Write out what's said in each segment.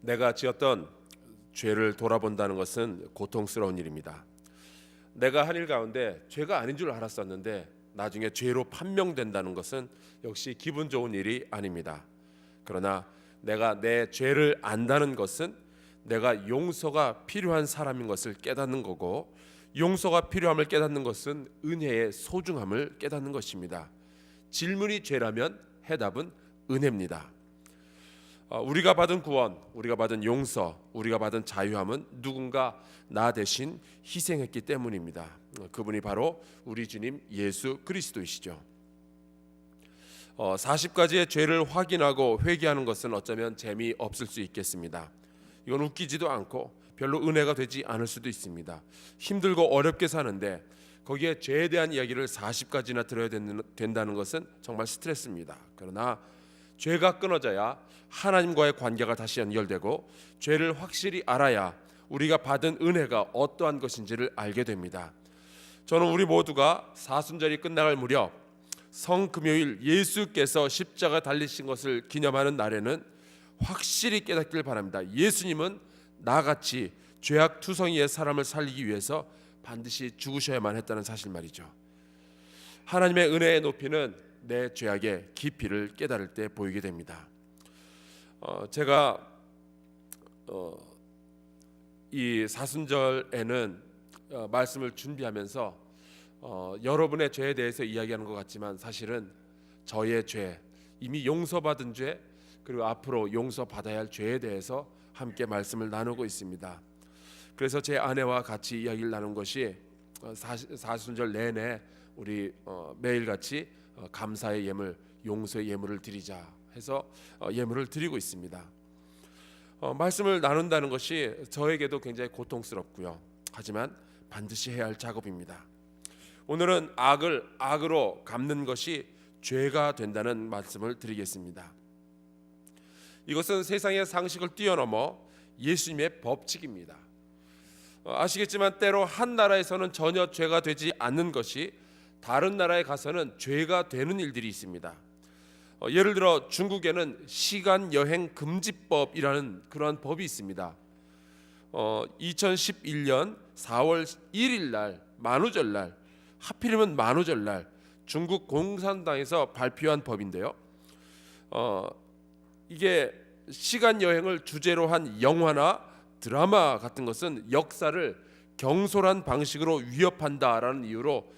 내가 지었던 죄를 돌아본다는 것은 고통스러운 일입니다. 내가 한 일 가운데 죄가 아닌 줄 알았었는데 나중에 죄로 판명된다는 것은 역시 기분 좋은 일이 아닙니다. 그러나 내가 내 죄를 안다는 것은 내가 용서가 필요한 사람인 것을 깨닫는 거고, 용서가 필요함을 깨닫는 것은 은혜의 소중함을 깨닫는 것입니다. 질문이 죄라면 해답은 은혜입니다. 우리가 받은 구원, 우리가 받은 용서, 우리가 받은 자유함은 누군가 나 대신 희생했기 때문입니다. 그분이 바로 우리 주님 예수 그리스도이시죠. 40가지의 죄를 확인하고 회개하는 것은 어쩌면 재미없을 수 있겠습니다. 이건 웃기지도 않고 별로 은혜가 되지 않을 수도 있습니다. 힘들고 어렵게 사는데 거기에 죄에 대한 이야기를 40가지나 들어야 된다는 것은 정말 스트레스입니다. 그러나 죄가 끊어져야 하나님과의 관계가 다시 연결되고, 죄를 확실히 알아야 우리가 받은 은혜가 어떠한 것인지를 알게 됩니다. 저는 우리 모두가 사순절이 끝나갈 무렵 성금요일 예수께서 십자가 달리신 것을 기념하는 날에는 확실히 깨닫길 바랍니다. 예수님은 나같이 죄악투성이의 사람을 살리기 위해서 반드시 죽으셔야만 했다는 사실 말이죠. 하나님의 은혜의 높이는 내 죄악의 깊이를 깨달을 때 보이게 됩니다. 제가 이 사순절에는 말씀을 준비하면서 여러분의 죄에 대해서 이야기하는 것 같지만 사실은 저의 죄, 이미 용서받은 죄, 그리고 앞으로 용서받아야 할 죄에 대해서 함께 말씀을 나누고 있습니다. 그래서 제 아내와 같이 이야기를 나눈 것이 사순절 내내 우리 매일같이 감사의 예물, 용서의 예물을 드리자 해서 예물을 드리고 있습니다. 말씀을 나눈다는 것이 저에게도 굉장히 고통스럽고요. 하지만 반드시 해야 할 작업입니다. 오늘은 악을 악으로 갚는 것이 죄가 된다는 말씀을 드리겠습니다. 이것은 세상의 상식을 뛰어넘어 예수님의 법칙입니다. 아시겠지만 때로 한 나라에서는 전혀 죄가 되지 않는 것이 다른 나라에 가서는 죄가 되는 일들이 있습니다. 예를 들어 중국에는 시간 여행 금지법이라는 그러한 법이 있습니다. 2011년 4월 1일 날 만우절 날, 하필이면 만우절 날 중국 공산당에서 발표한 법인데요. 이게 시간 여행을 주제로 한 영화나 드라마 같은 것은 역사를 경솔한 방식으로 위협한다라는 이유로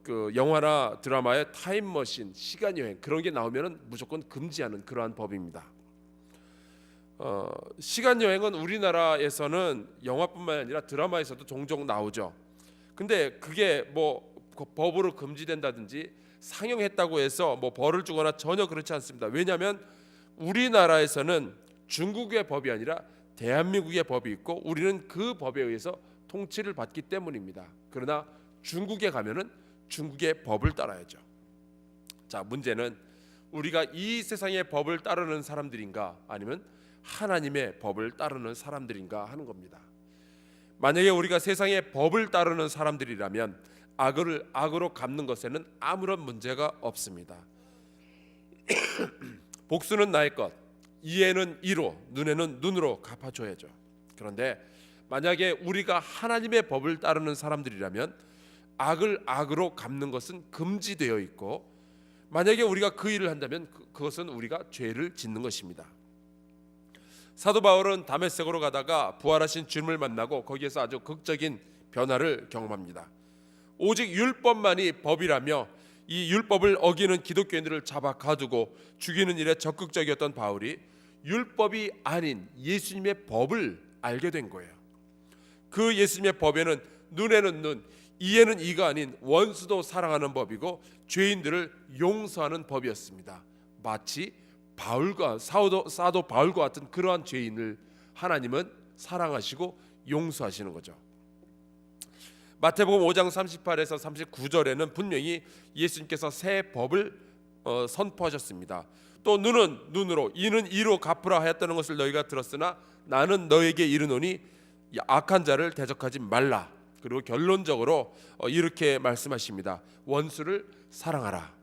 그 영화나 드라마의 타임머신, 시간 여행 그런 게 나오면은 무조건 금지하는 그러한 법입니다. 시간 여행은 우리나라에서는 영화뿐만 아니라 드라마에서도 종종 나오죠. 근데 그게 법으로 금지된다든지 상영했다고 해서 벌을 주거나 전혀 그렇지 않습니다. 왜냐하면 우리나라에서는 중국의 법이 아니라 대한민국의 법이 있고 우리는 그 법에 의해서 통치를 받기 때문입니다. 그러나 중국에 가면은 중국의 법을 따라야죠. 자, 문제는 우리가 이 세상의 법을 따르는 사람들인가 아니면 하나님의 법을 따르는 사람들인가 하는 겁니다. 만약에 우리가 세상의 법을 따르는 사람들이라면 악을 악으로 갚는 것에는 아무런 문제가 없습니다. 복수는 나의 것, 이에는 이로, 눈에는 눈으로 갚아줘야죠. 그런데 만약에 우리가 하나님의 법을 따르는 사람들이라면 악을 악으로 갚는 것은 금지되어 있고, 만약에 우리가 그 일을 한다면 그것은 우리가 죄를 짓는 것입니다. 사도 바울은 다메섹으로 가다가 부활하신 주님을 만나고 거기에서 아주 극적인 변화를 경험합니다. 오직 율법만이 법이라며 이 율법을 어기는 기독교인들을 잡아 가두고 죽이는 일에 적극적이었던 바울이 율법이 아닌 예수님의 법을 알게 된 거예요. 그 예수님의 법에는 눈에는 눈, 이에는 이가 아닌 원수도 사랑하는 법이고 죄인들을 용서하는 법이었습니다. 마치 사도 바울과 같은 그러한 죄인을 하나님은 사랑하시고 용서하시는 거죠. 마태복음 5장 38에서 39절에는 분명히 예수님께서 새 법을 선포하셨습니다. 또 눈은 눈으로, 이는 이로 갚으라 하였다는 것을 너희가 들었으나 나는 너에게 이르노니 악한 자를 대적하지 말라. 그리고 결론적으로 이렇게 말씀하십니다. 원수를 사랑하라.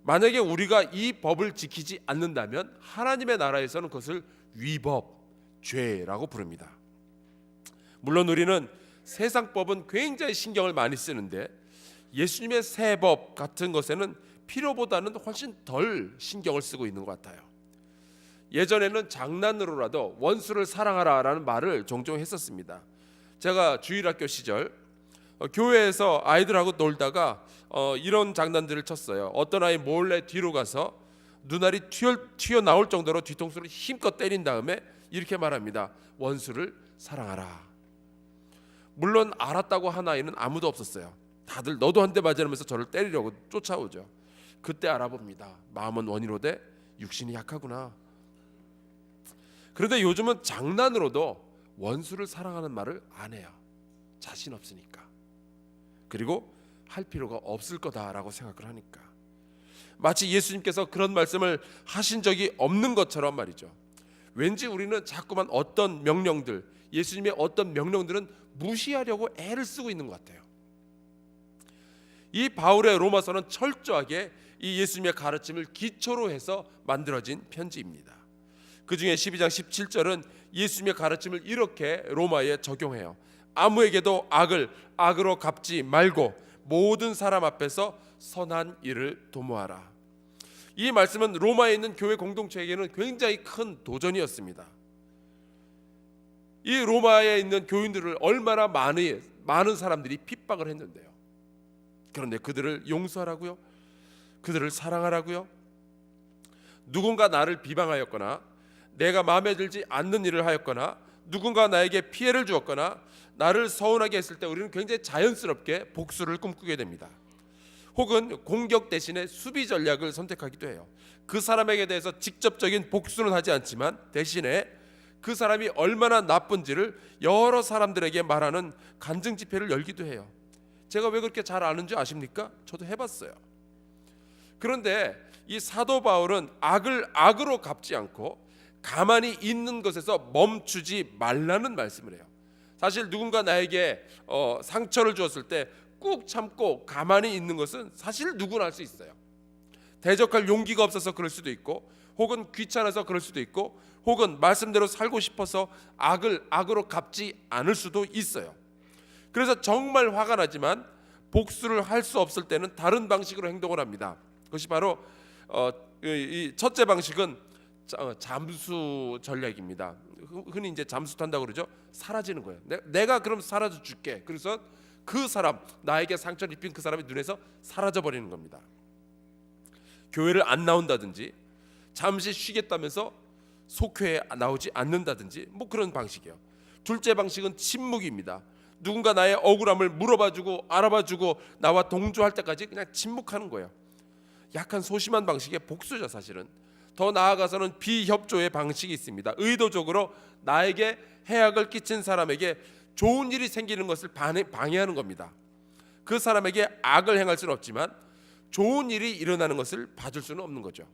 만약에 우리가 이 법을 지키지 않는다면 하나님의 나라에서는 그것을 위법, 죄라고 부릅니다. 물론 우리는 세상 법은 굉장히 신경을 많이 쓰는데 예수님의 새 법 같은 것에는 필요보다는 훨씬 덜 신경을 쓰고 있는 것 같아요. 예전에는 장난으로라도 원수를 사랑하라라는 말을 종종 했었습니다. 제가 주일학교 시절 교회에서 아이들하고 놀다가 이런 장난들을 쳤어요. 어떤 아이 몰래 뒤로 가서 눈알이 튀어나올 정도로 뒤통수를 힘껏 때린 다음에 이렇게 말합니다. 원수를 사랑하라. 물론 알았다고 한 아이는 아무도 없었어요. 다들 너도 한 대 맞으면서 저를 때리려고 쫓아오죠. 그때 알아봅니다. 마음은 원이로되 육신이 약하구나. 그런데 요즘은 장난으로도 원수를 사랑하는 말을 안 해요. 자신 없으니까. 그리고 할 필요가 없을 거다라고 생각을 하니까. 마치 예수님께서 그런 말씀을 하신 적이 없는 것처럼 말이죠. 왠지 우리는 자꾸만 어떤 명령들, 예수님의 어떤 명령들은 무시하려고 애를 쓰고 있는 것 같아요. 이 바울의 로마서는 철저하게 이 예수님의 가르침을 기초로 해서 만들어진 편지입니다. 그 중에 12장 17절은 예수님의 가르침을 이렇게 로마에 적용해요. 아무에게도 악을 악으로 갚지 말고 모든 사람 앞에서 선한 일을 도모하라. 이 말씀은 로마에 있는 교회 공동체에게는 굉장히 큰 도전이었습니다. 이 로마에 있는 교인들을 얼마나 많은 사람들이 핍박을 했는데요. 그런데 그들을 용서하라고요? 그들을 사랑하라고요? 누군가 나를 비방하였거나 내가 마음에 들지 않는 일을 하였거나 누군가 나에게 피해를 주었거나 나를 서운하게 했을 때 우리는 굉장히 자연스럽게 복수를 꿈꾸게 됩니다. 혹은 공격 대신에 수비 전략을 선택하기도 해요. 그 사람에게 대해서 직접적인 복수는 하지 않지만 대신에 그 사람이 얼마나 나쁜지를 여러 사람들에게 말하는 간증 집회를 열기도 해요. 제가 왜 그렇게 잘 아는 줄 아십니까? 저도 해봤어요. 그런데 이 사도 바울은 악을 악으로 갚지 않고 가만히 있는 것에서 멈추지 말라는 말씀을 해요. 사실 누군가 나에게 상처를 주었을 때 꾹 참고 가만히 있는 것은 사실 누구나 할 수 있어요. 대적할 용기가 없어서 그럴 수도 있고, 혹은 귀찮아서 그럴 수도 있고, 혹은 말씀대로 살고 싶어서 악을 악으로 갚지 않을 수도 있어요. 그래서 정말 화가 나지만 복수를 할 수 없을 때는 다른 방식으로 행동을 합니다. 그것이 바로 이 첫째 방식은 잠수 전략입니다. 흔히 이제 잠수 탄다고 그러죠. 사라지는 거예요. 내가 그럼 사라져 줄게. 그래서 그 사람, 나에게 상처를 입힌 그 사람의 눈에서 사라져 버리는 겁니다. 교회를 안 나온다든지 잠시 쉬겠다면서 속회에 나오지 않는다든지 뭐 그런 방식이에요. 둘째 방식은 침묵입니다. 누군가 나의 억울함을 물어봐주고 알아봐주고 나와 동조할 때까지 그냥 침묵하는 거예요. 약간 소심한 방식의 복수죠. 사실은 더 나아가서는 비협조의 방식이 있습니다. 의도적으로 나에게 해악을 끼친 사람에게 좋은 일이 생기는 것을 방해하는 겁니다. 그 사람에게 악을 행할 수는 없지만 좋은 일이 일어나는 것을 봐줄 수는 없는 거죠.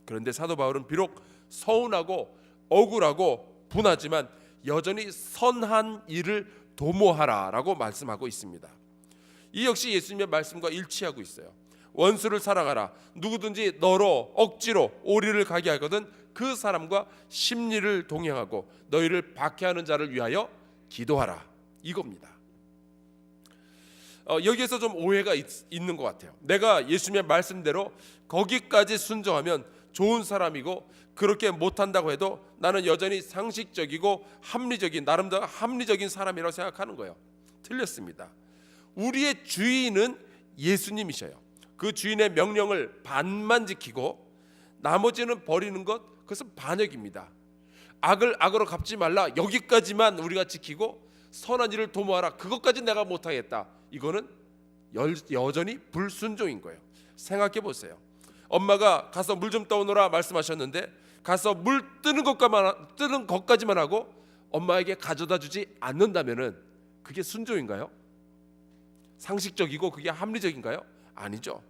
그런데 사도 바울은 비록 서운하고 억울하고 분하지만 여전히 선한 일을 도모하라라고 말씀하고 있습니다. 이 역시 예수님의 말씀과 일치하고 있어요. 원수를 사랑하라. 누구든지 너로 억지로 오리를 가게 하거든 그 사람과 심리를 동행하고 너희를 박해하는 자를 위하여 기도하라. 이겁니다. 여기에서 좀 오해가 있는 것 같아요. 내가 예수님의 말씀대로 거기까지 순종하면 좋은 사람이고 그렇게 못한다고 해도 나는 여전히 상식적이고 합리적인 나름대로 합리적인 사람이라고 생각하는 거예요. 틀렸습니다. 우리의 주인은 예수님이셔요. 그 주인의 명령을 반만 지키고 나머지는 버리는 것, 그것은 반역입니다. 악을 악으로 갚지 말라, 여기까지만 우리가 지키고 선한 일을 도모하라, 그것까지 내가 못하겠다, 이거는 여전히 불순종인 거예요. 생각해 보세요. 엄마가 가서 물 좀 떠오너라 말씀하셨는데 가서 물 뜨는 것까지만 하고 엄마에게 가져다 주지 않는다면은 그게 순종인가요? 상식적이고 그게 합리적인가요? 아니죠.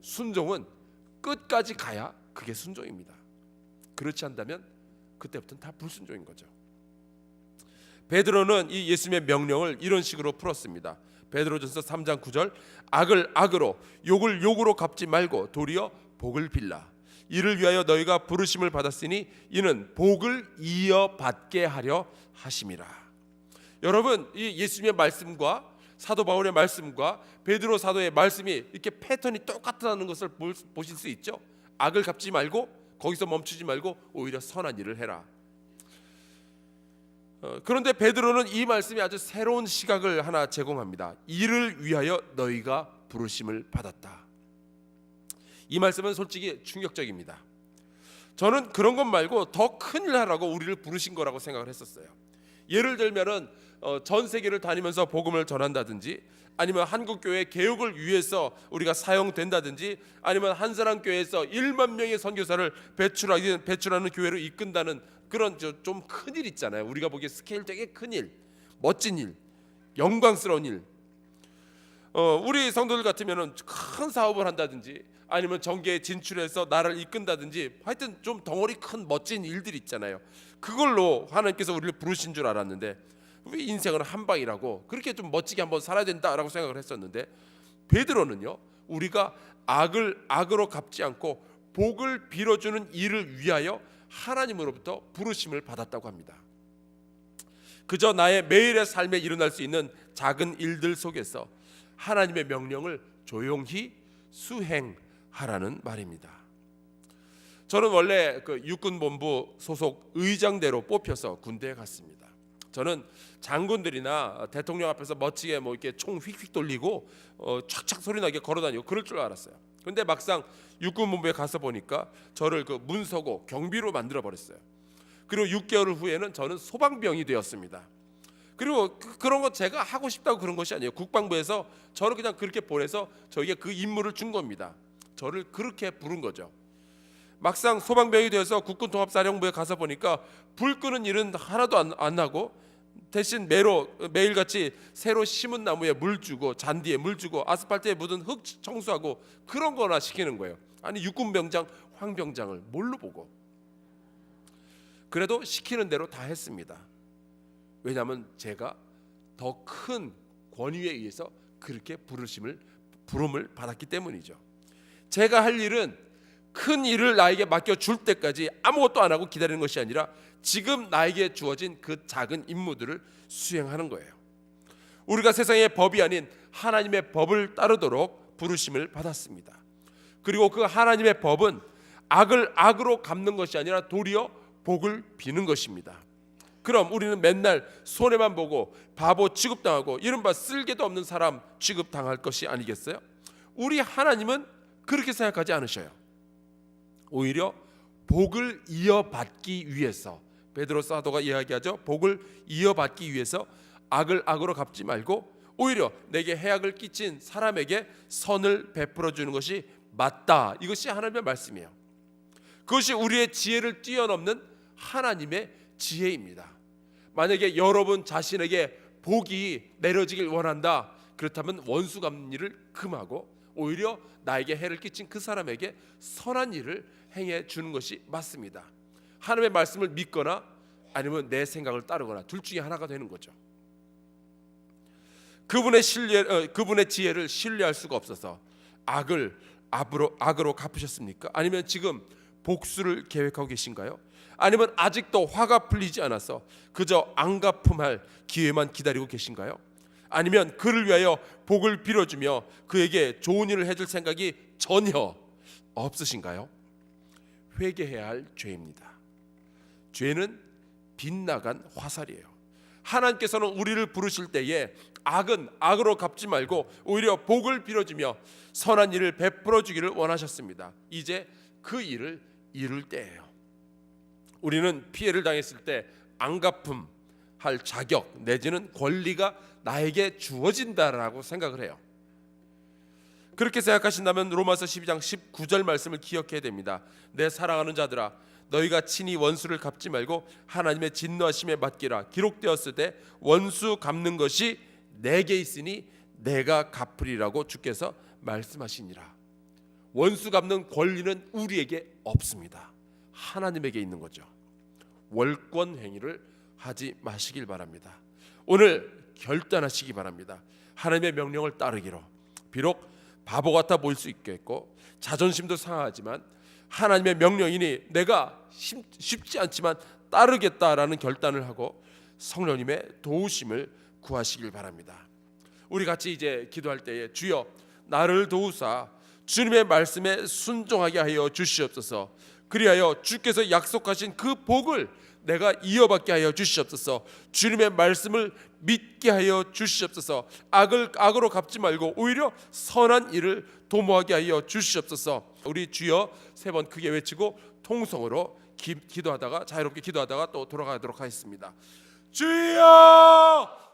순종은 끝까지 가야 그게 순종입니다. 그렇지 않다면 그때부터는 다 불순종인 거죠. 베드로는 이 예수님의 명령을 이런 식으로 풀었습니다. 베드로전서 3장 9절 악을 악으로 욕을 욕으로 갚지 말고 도리어 복을 빌라. 이를 위하여 너희가 부르심을 받았으니 이는 복을 이어받게 하려 하심이라. 여러분, 이 예수님의 말씀과 사도 바울의 말씀과 베드로 사도의 말씀이 이렇게 패턴이 똑같다는 것을 보실 수 있죠. 악을 갚지 말고 거기서 멈추지 말고 오히려 선한 일을 해라. 그런데 베드로는 이 말씀이 아주 새로운 시각을 하나 제공합니다. 이를 위하여 너희가 부르심을 받았다. 이 말씀은 솔직히 충격적입니다. 저는 그런 것 말고 더 큰 일 하라고 우리를 부르신 거라고 생각을 했었어요. 예를 들면은 전 세계를 다니면서 복음을 전한다든지, 아니면 한국교회 개혁을 위해서 우리가 사용된다든지, 아니면 한사랑교회에서 1만 명의 선교사를 배출하는 교회로 이끈다는 그런 좀 큰 일 있잖아요. 우리가 보기에 스케일 되게 큰 일, 멋진 일, 영광스러운 일. 우리 성도들 같으면은 큰 사업을 한다든지, 아니면 정계에 진출해서 나라를 이끈다든지, 하여튼 좀 덩어리 큰 멋진 일들 있잖아요. 그걸로 하나님께서 우리를 부르신 줄 알았는데, 우리 인생은 한 방이라고 그렇게 좀 멋지게 한번 살아야 된다라고 생각을 했었는데, 베드로는요, 우리가 악을 악으로 갚지 않고 복을 빌어주는 일을 위하여 하나님으로부터 부르심을 받았다고 합니다. 그저 나의 매일의 삶에 일어날 수 있는 작은 일들 속에서 하나님의 명령을 조용히 수행하라는 말입니다. 저는 원래 그 육군본부 소속 의장대로 뽑혀서 군대에 갔습니다. 저는 장군들이나 대통령 앞에서 멋지게 뭐 이렇게 총 휙휙 돌리고 촥촥 소리 나게 걸어다니고 그럴 줄 알았어요. 근데 막상 육군본부에 가서 보니까 저를 그 문서고 경비로 만들어 버렸어요. 그리고 6개월 후에는 저는 소방병이 되었습니다. 그리고 그런 거 제가 하고 싶다고 그런 것이 아니에요. 국방부에서 저를 그냥 그렇게 보내서 저에게 그 임무를 준 겁니다. 저를 그렇게 부른 거죠. 막상 소방병이 되어서 국군통합사령부에 가서 보니까 불 끄는 일은 하나도 안 나고, 대신 매일같이 새로 심은 나무에 물 주고, 잔디에 물 주고, 아스팔트에 묻은 흙 청소하고, 그런 거나 시키는 거예요. 아니, 육군병장 황병장을 뭘로 보고. 그래도 시키는 대로 다 했습니다. 왜냐하면 제가 더 큰 권위에 의해서 그렇게 부름을 받았기 때문이죠. 제가 할 일은 큰 일을 나에게 맡겨줄 때까지 아무것도 안 하고 기다리는 것이 아니라 지금 나에게 주어진 그 작은 임무들을 수행하는 거예요. 우리가 세상의 법이 아닌 하나님의 법을 따르도록 부르심을 받았습니다. 그리고 그 하나님의 법은 악을 악으로 갚는 것이 아니라 도리어 복을 비는 것입니다. 그럼 우리는 맨날 손해만 보고 바보 취급당하고 이른바 쓸개도 없는 사람 취급당할 것이 아니겠어요? 우리 하나님은 그렇게 생각하지 않으셔요. 오히려 복을 이어받기 위해서, 베드로 사도가 이야기하죠. 복을 이어받기 위해서 악을 악으로 갚지 말고 오히려 내게 해악을 끼친 사람에게 선을 베풀어 주는 것이 맞다. 이것이 하나님의 말씀이에요. 그것이 우리의 지혜를 뛰어넘는 하나님의 지혜입니다. 만약에 여러분 자신에게 복이 내려지길 원한다, 그렇다면 원수 갚는 일을 금하고 오히려 나에게 해를 끼친 그 사람에게 선한 일을 행해 주는 것이 맞습니다. 하나님의 말씀을 믿거나 아니면 내 생각을 따르거나 둘 중에 하나가 되는 거죠. 그분의 지혜를 신뢰할 수가 없어서 악을 악으로 갚으셨습니까? 아니면 지금 복수를 계획하고 계신가요? 아니면 아직도 화가 풀리지 않아서 그저 앙가품할 기회만 기다리고 계신가요? 아니면 그를 위하여 복을 빌어주며 그에게 좋은 일을 해줄 생각이 전혀 없으신가요? 회개해야 할 죄입니다. 죄는 빗나간 화살이에요. 하나님께서는 우리를 부르실 때에 악은 악으로 갚지 말고 오히려 복을 빌어주며 선한 일을 베풀어 주기를 원하셨습니다. 이제 그 일을 이룰 때예요. 우리는 피해를 당했을 때 앙가품할 자격 내지는 권리가 나에게 주어진다라고 생각을 해요. 그렇게 생각하신다면 로마서 12장 19절 말씀을 기억해야 됩니다. 내 사랑하는 자들아, 너희가 친히 원수를 갚지 말고 하나님의 진노하심에 맡기라. 기록되었을 때 원수 갚는 것이 내게 있으니 내가 갚으리라고 주께서 말씀하시니라. 원수 갚는 권리는 우리에게 없습니다. 하나님에게 있는 거죠. 월권 행위를 하지 마시길 바랍니다. 오늘 결단하시기 바랍니다. 하나님의 명령을 따르기로. 비록 바보 같아 보일 수 있겠고 자존심도 상하지만 하나님의 명령이니 내가 쉽지 않지만 따르겠다라는 결단을 하고 성령님의 도우심을 구하시길 바랍니다. 우리 같이 이제 기도할 때에 주여 나를 도우사 주님의 말씀에 순종하게 하여 주시옵소서. 그리하여 주께서 약속하신 그 복을 내가 이어받게 하여 주시옵소서. 주님의 말씀을 믿게 하여 주시옵소서. 악을 악으로 갚지 말고 오히려 선한 일을 도모하게 하여 주시옵소서. 우리 주여 세 번 크게 외치고 통성으로 기도하다가 자유롭게 기도하다가 또 돌아가도록 하겠습니다. 주여